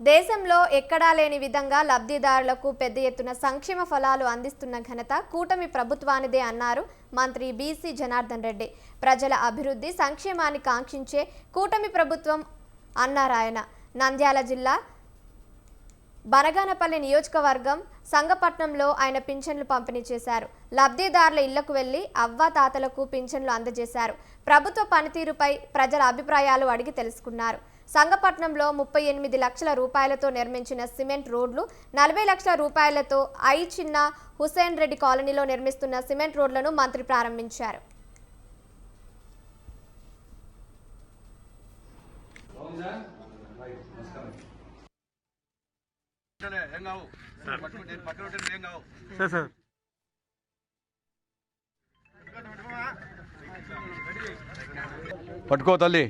దేశంలో ఎక్కడా లేని విధంగా లబ్ధిదారులకు పెద్ద ఎత్తున సంక్షేమ ఫలాలు అందిస్తున్న ఘనత కూటమి ప్రభుత్వానిదే అన్నారు మంత్రి బీసీ జనార్దన్ రెడ్డి. ప్రజల అభివృద్ధి సంక్షేమాన్ని కాంక్షించే కూటమి ప్రభుత్వం అన్నారు ఆయన. నంద్యాల జిల్లా బనగానపల్లి నియోజకవర్గం సంగపట్నంలో ఆయన పింఛన్లు పంపిణీ చేశారు. లబ్ధిదారుల ఇళ్లకు వెళ్లి అవ్వ తాతలకు పింఛన్లు అందజేశారు. ప్రభుత్వ పనితీరుపై ప్రజల అభిప్రాయాలు అడిగి తెలుసుకున్నారు. సంగపట్నంలో 38 లక్షల రూపాయలతో నిర్మించిన సిమెంట్ రోడ్లు, 40 లక్షల రూపాయలతో చిన్న హుసేన్ రెడ్డి కాలనీలో నిర్మిస్తున్న సిమెంట్ రోడ్లను మంత్రి ప్రారంభించారు. పట్టుకో తల్లి.